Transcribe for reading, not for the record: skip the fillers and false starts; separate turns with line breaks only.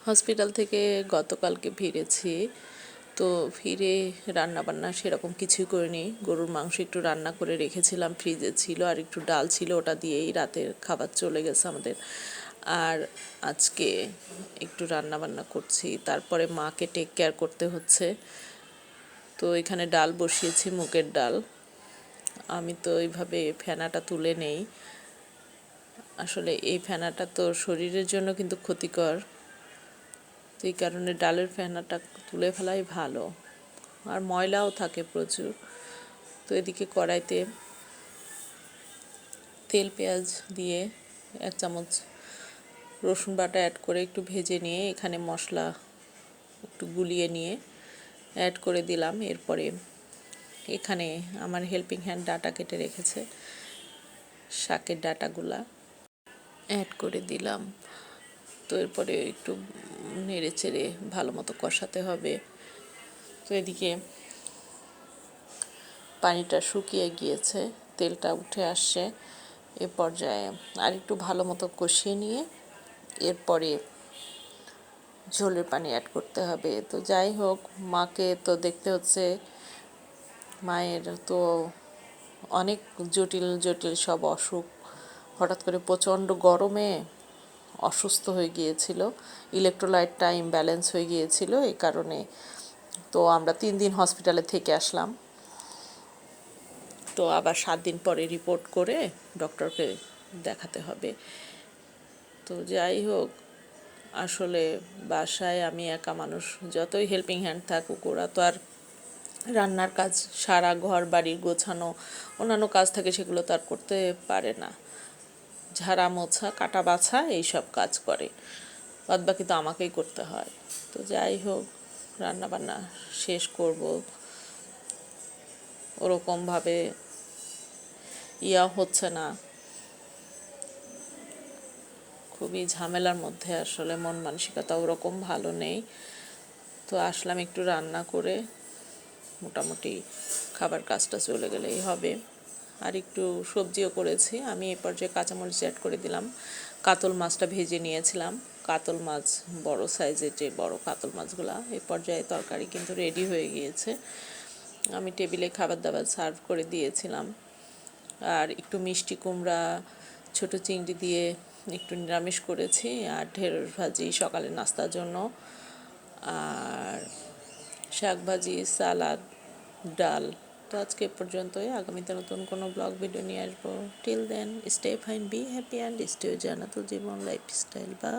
Hospital থেকে গতকালকে ফিরেছি। তো ফিরে রান্নাবান্না সেরকম কিছুই করিনি। গরুর মাংস একটু রান্না করে রেখেছিলাম, ফ্রিজে ছিল, আর একটু ডাল ছিল, ওটা দিয়েই রাতের খাবার চলে গেছে আমাদের। আর আজকে একটু রান্নাবান্না করছি, তারপরে মাকে টেক কেয়ার করতে হচ্ছে। তো এখানে ডাল বসিয়েছি, মুগের ডাল। আমি তো এইভাবে ফেনাটা তুলে নেই। আসলে এই ফেনাটা তো শরীরের জন্য কিন্তু ক্ষতিকর, তো এই কারণে ডালের ফেনাটা তুলে ফেলাই ভালো, আর ময়লাও থাকে প্রচুর। তো এদিকে কড়াইতে তেল পেঁয়াজ দিয়ে 1 চামচ রসুন বাটা অ্যাড করে একটু ভেজে নিয়ে এখানে মশলা একটু গুলিয়ে নিয়ে অ্যাড করে দিলাম। এরপরে এখানে আমার হেল্পিং হ্যান্ড ডাঁটা কেটে রেখেছে, শাকের ডাঁটাগুলা অ্যাড করে দিলাম। তো এরপরে একটু নেড়ে চেড়ে ভালো মতো কষাতে হবে। তো এদিকে পানিটা শুকিয়ে গিয়েছে, তেলটা উঠে আসছে। এ পর্যায়ে আর একটু ভালো মতো কষিয়ে নিয়ে এরপরে ঝোলের পানি অ্যাড করতে হবে। তো যাই হোক, মাকে তো দেখতে হচ্ছে। মায়ের তো অনেক জটিল জটিল সব অসুখ, হঠাৎ করে প্রচণ্ড গরমে অসুস্থ হয়ে গিয়েছিল, ইলেকট্রোলাইটটা ইমব্যালেন্স হয়ে গিয়েছিল। এই কারণে তো আমরা 3 দিন হসপিটালে থেকে আসলাম। তো আবার 7 দিন পরে রিপোর্ট করে ডক্টরকে দেখাতে হবে। তো যাই হোক, আসলে বাসায় আমি একা মানুষ, যতই হেল্পিং হ্যান্ড থাকুক, ওরা তো আর রান্নার কাজ, সারা ঘর বাড়ির গোছানো, অন্যান্য কাজ থাকে, সেগুলো তো আর করতে পারে না। ঝাড়া মোছা কাটা বাছা এইসব কাজ করে, বাদবাকি তো আমাকেই করতে হয়। তো যাই হোক, রান্নাবান্না শেষ করব, ওরকমভাবে হচ্ছে না, খুবই ঝামেলার মধ্যে, আসলে মন মানসিকতা ওরকম ভালো নেই। তো আসলাম একটু রান্না করে, মোটামুটি খাবার কাজটা চলে গেলেই হবে। আর একটু সবজিও করেছি আমি। এ পর্যায়ে কাঁচামরিচ অ্যাড করে দিলাম। কাতল মাছটা ভেজে নিয়েছিলাম, কাতল মাছ, বড় সাইজের যে বড় কাতল মাছগুলা। এই পর্যায়ে তরকারি কিন্তু রেডি হয়ে গিয়েছে, আমি টেবিলে খাবার দাবার সার্ভ করে দিয়েছিলাম। আর একটু মিষ্টি কুমড়া, ছোট চিংড়ি দিয়ে একটু নিরামিষ করেছি, আর ঢেঁড়স ভাজি সকালে নাস্তার জন্য, আর শাক ভাজি, সালাদ, ডাল। তো আজকে পর্যন্তই, আগামীতে নতুন কোনো ব্লগ ভিডিও নিয়ে আসবো। Till then, stay fine, be happy and stay Jannatul Jibon lifestyle. বা